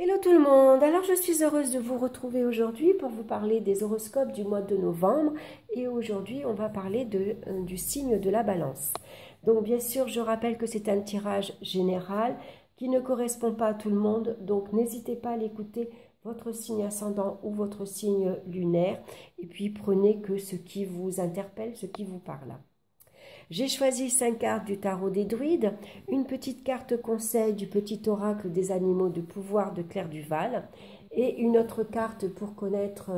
Hello tout le monde, alors je suis heureuse de vous retrouver aujourd'hui pour vous parler des horoscopes du mois de novembre et aujourd'hui on va parler du signe de la balance. Donc bien sûr je rappelle que c'est un tirage général qui ne correspond pas à tout le monde, donc n'hésitez pas à l'écouter votre signe ascendant ou votre signe lunaire et puis prenez que ce qui vous interpelle, ce qui vous parle. J'ai choisi 5 cartes du tarot des druides, une petite carte conseil du petit oracle des animaux de pouvoir de Claire Duval et une autre carte pour connaître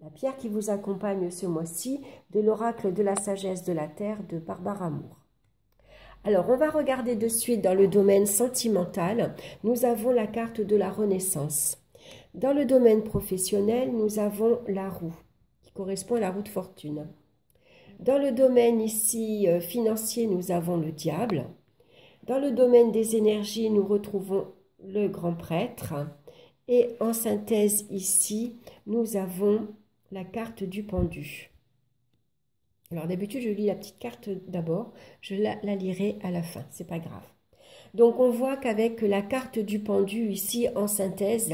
la pierre qui vous accompagne ce mois-ci de l'oracle de la sagesse de la terre de Barbara Moore. Alors, on va regarder de suite dans le domaine sentimental. Nous avons la carte de la Renaissance. Dans le domaine professionnel, nous avons la roue, qui correspond à la roue de fortune. Dans le domaine ici financier, nous avons le diable. Dans le domaine des énergies, nous retrouvons le grand prêtre. Et en synthèse ici, nous avons la carte du pendu. Alors d'habitude, je lis la petite carte d'abord, je la lirai à la fin, c'est pas grave. Donc on voit qu'avec la carte du pendu ici en synthèse,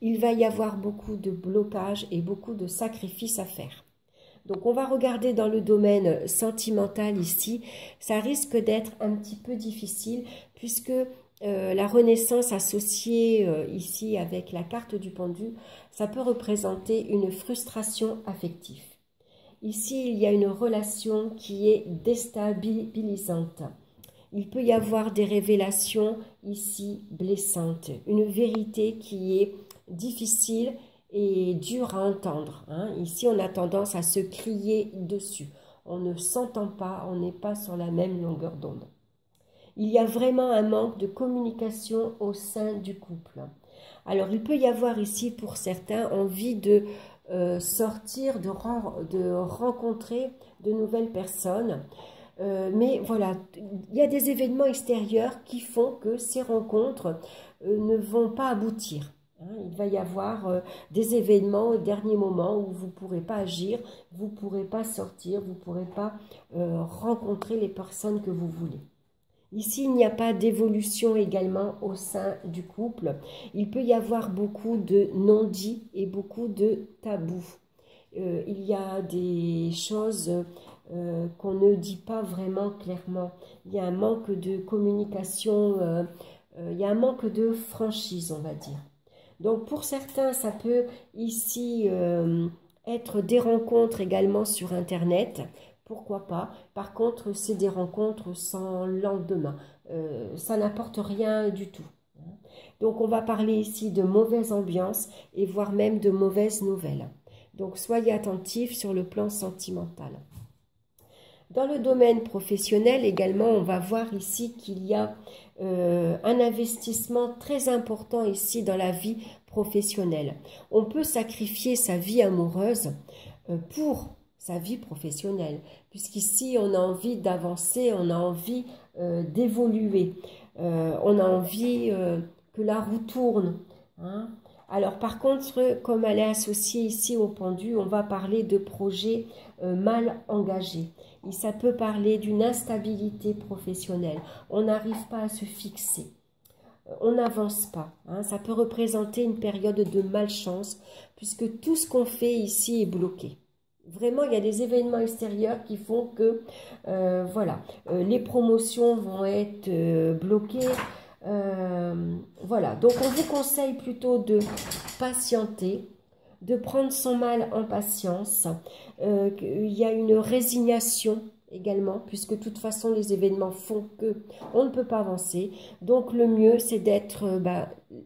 il va y avoir beaucoup de blocages et beaucoup de sacrifices à faire. Donc on va regarder dans le domaine sentimental ici, ça risque d'être un petit peu difficile puisque la renaissance associée ici avec la carte du pendu, ça peut représenter une frustration affective. Ici, il y a une relation qui est déstabilisante. Il peut y avoir des révélations ici blessantes, une vérité qui est difficile et dur à entendre. Ici, on a tendance à se crier dessus. On ne s'entend pas, on n'est pas sur la même longueur d'onde. Il y a vraiment un manque de communication au sein du couple. Alors, il peut y avoir ici, pour certains, envie de sortir, de rencontrer de nouvelles personnes. Mais voilà, il y a des événements extérieurs qui font que ces rencontres ne vont pas aboutir. Il va y avoir des événements au dernier moment où vous ne pourrez pas agir, vous ne pourrez pas sortir, vous ne pourrez pas rencontrer les personnes que vous voulez. Ici, il n'y a pas d'évolution également au sein du couple. Il peut y avoir beaucoup de non-dits et beaucoup de tabous. Il y a des choses qu'on ne dit pas vraiment clairement. Il y a un manque de communication, il y a un manque de franchise, on va dire. Donc pour certains, ça peut ici être des rencontres également sur Internet. Pourquoi pas? Par contre, c'est des rencontres sans lendemain. Ça n'apporte rien du tout. Donc on va parler ici de mauvaise ambiance et voire même de mauvaises nouvelles. Donc soyez attentifs sur le plan sentimental. Dans le domaine professionnel également, on va voir ici qu'il y a un investissement très important ici dans la vie professionnelle. On peut sacrifier sa vie amoureuse pour sa vie professionnelle, puisqu'ici on a envie d'avancer, on a envie d'évoluer, on a envie que la roue tourne. Alors par contre, comme elle est associée ici au pendu, on va parler de projets mal engagés. Et ça peut parler d'une instabilité professionnelle. On n'arrive pas à se fixer. On n'avance pas. Ça peut représenter une période de malchance puisque tout ce qu'on fait ici est bloqué. Vraiment, il y a des événements extérieurs qui font que voilà, les promotions vont être bloquées. Voilà, donc on vous conseille plutôt de patienter, de prendre son mal en patience. Il y a une résignation également, puisque de toute façon les événements font que on ne peut pas avancer. Donc le mieux c'est d'être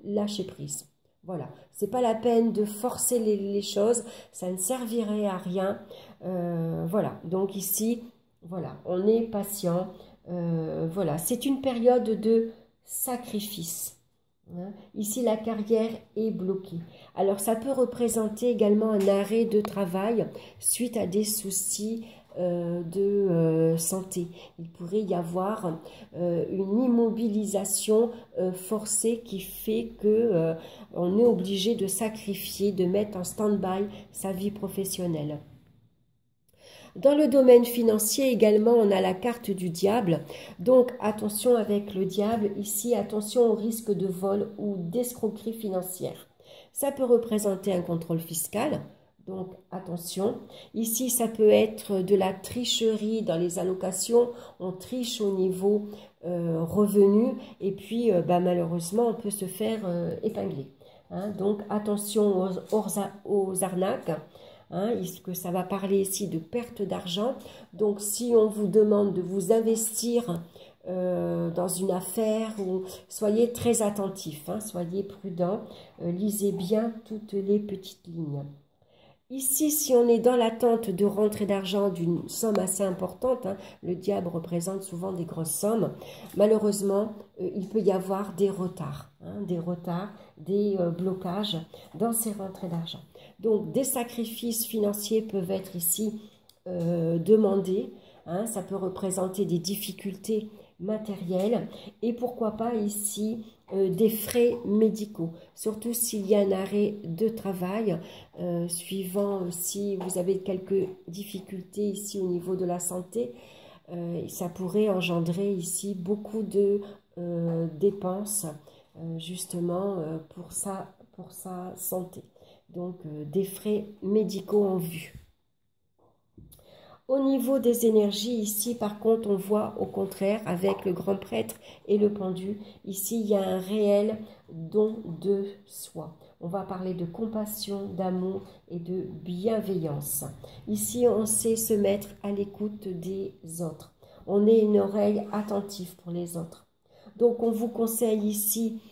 lâcher prise. Voilà, c'est pas la peine de forcer les choses, ça ne servirait à rien. Voilà, donc ici, voilà, on est patient. Voilà, c'est une période de sacrifice. Ici, la carrière est bloquée. Alors, ça peut représenter également un arrêt de travail suite à des soucis de santé. Il pourrait y avoir une immobilisation forcée qui fait que on est obligé de sacrifier, de mettre en stand-by sa vie professionnelle. Dans le domaine financier également, on a la carte du diable. Donc attention avec le diable, ici attention au risque de vol ou d'escroquerie financière. Ça peut représenter un contrôle fiscal, donc attention. Ici, ça peut être de la tricherie dans les allocations, on triche au niveau revenu et puis malheureusement, on peut se faire épingler. Hein. Donc attention aux arnaques. Hein, que ça va parler ici de perte d'argent. Donc, si on vous demande de vous investir dans une affaire, soyez très attentif, hein, soyez prudent, lisez bien toutes les petites lignes. Ici, si on est dans l'attente de rentrée d'argent d'une somme assez importante, hein, le diable représente souvent des grosses sommes, malheureusement, il peut y avoir des retards, hein, des blocages dans ces rentrées d'argent. Donc, des sacrifices financiers peuvent être ici demandés, hein, ça peut représenter des difficultés matérielles et pourquoi pas ici des frais médicaux, surtout s'il y a un arrêt de travail, suivant si vous avez quelques difficultés ici au niveau de la santé, ça pourrait engendrer ici beaucoup de dépenses justement pour sa santé. Donc des frais médicaux en vue. Au niveau des énergies, ici, par contre, on voit au contraire, avec le grand prêtre et le pendu, ici, il y a un réel don de soi. On va parler de compassion, d'amour et de bienveillance. Ici, on sait se mettre à l'écoute des autres. On est une oreille attentive pour les autres. Donc, on vous conseille ici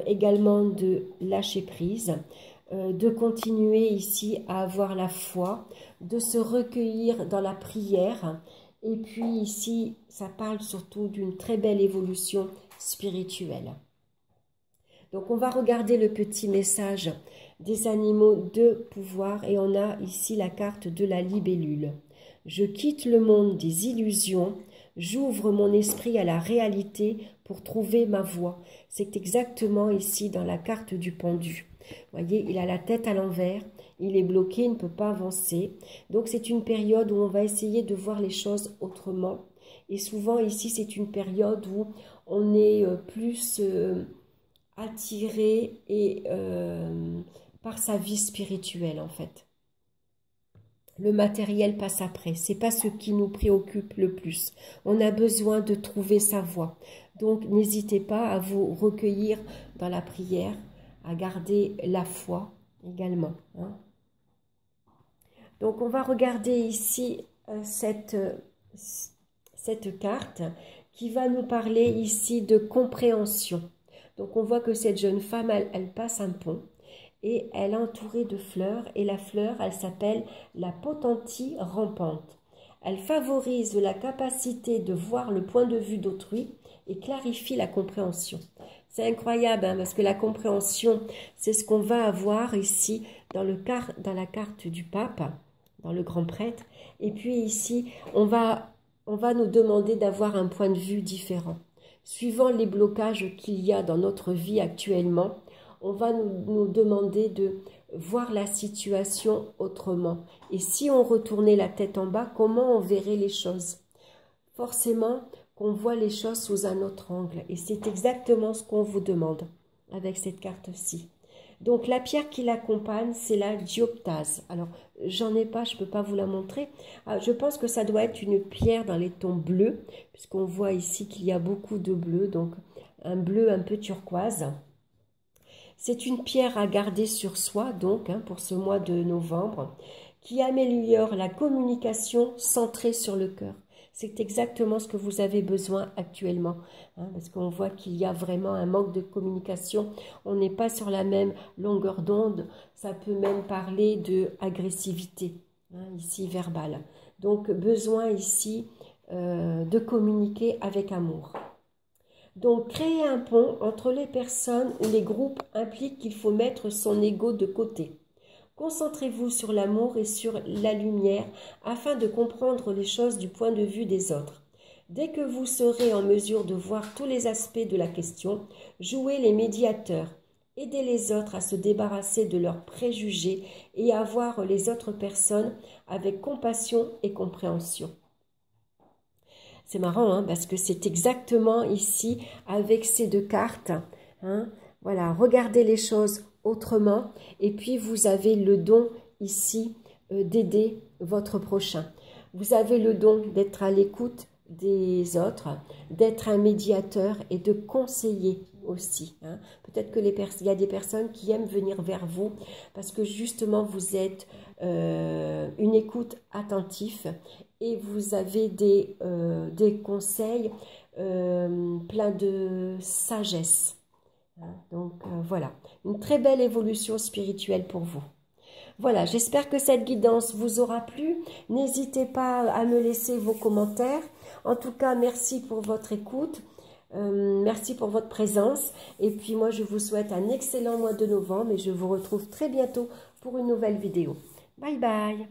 également de lâcher prise, de continuer ici à avoir la foi, de se recueillir dans la prière. Et puis ici, ça parle surtout d'une très belle évolution spirituelle. Donc on va regarder le petit message des animaux de pouvoir et on a ici la carte de la libellule. Je quitte le monde des illusions, j'ouvre mon esprit à la réalité pour trouver ma voie. C'est exactement ici dans la carte du pendu. Vous voyez, il a la tête à l'envers, il est bloqué, il ne peut pas avancer. Donc c'est une période où on va essayer de voir les choses autrement. Et souvent ici, c'est une période où on est plus attiré par sa vie spirituelle en fait. Le matériel passe après, c'est pas ce qui nous préoccupe le plus. On a besoin de trouver sa voie. Donc n'hésitez pas à vous recueillir dans la prière, à garder la foi également. Hein. Donc on va regarder ici cette carte qui va nous parler ici de compréhension. Donc on voit que cette jeune femme, elle passe un pont et elle est entourée de fleurs et la fleur, elle s'appelle la potentie rampante. Elle favorise la capacité de voir le point de vue d'autrui et clarifie la compréhension. C'est incroyable hein, parce que la compréhension, c'est ce qu'on va avoir ici dans la carte du pape, dans le grand prêtre. Et puis ici, on va nous demander d'avoir un point de vue différent. Suivant les blocages qu'il y a dans notre vie actuellement, on va nous demander de voir la situation autrement. Et si on retournait la tête en bas, comment on verrait les choses? Forcément qu'on voit les choses sous un autre angle. Et c'est exactement ce qu'on vous demande avec cette carte-ci. Donc la pierre qui l'accompagne, c'est la dioptase. Alors, j'en ai pas, je ne peux pas vous la montrer. Je pense que ça doit être une pierre dans les tons bleus, puisqu'on voit ici qu'il y a beaucoup de bleu, donc un bleu un peu turquoise. C'est une pierre à garder sur soi, donc, hein, pour ce mois de novembre, qui améliore la communication centrée sur le cœur. C'est exactement ce que vous avez besoin actuellement, hein, parce qu'on voit qu'il y a vraiment un manque de communication. On n'est pas sur la même longueur d'onde. Ça peut même parler de agressivité, hein, ici verbale. Donc, besoin ici de communiquer avec amour. Donc, créer un pont entre les personnes ou les groupes implique qu'il faut mettre son ego de côté. Concentrez-vous sur l'amour et sur la lumière afin de comprendre les choses du point de vue des autres. Dès que vous serez en mesure de voir tous les aspects de la question, jouez les médiateurs aider les autres à se débarrasser de leurs préjugés et à voir les autres personnes avec compassion et compréhension. C'est marrant, hein, parce que c'est exactement ici, avec ces deux cartes, hein, voilà, regardez les choses autrement, et puis vous avez le don ici d'aider votre prochain. Vous avez le don d'être à l'écoute des autres, d'être un médiateur et de conseiller aussi. Hein. Peut-être que il y a des personnes qui aiment venir vers vous parce que justement vous êtes une écoute attentive et vous avez des conseils pleins de sagesse. Hein. Donc voilà, une très belle évolution spirituelle pour vous. Voilà, j'espère que cette guidance vous aura plu. N'hésitez pas à me laisser vos commentaires. En tout cas, merci pour votre écoute. Merci pour votre présence. Et puis moi, je vous souhaite un excellent mois de novembre et je vous retrouve très bientôt pour une nouvelle vidéo. Bye bye.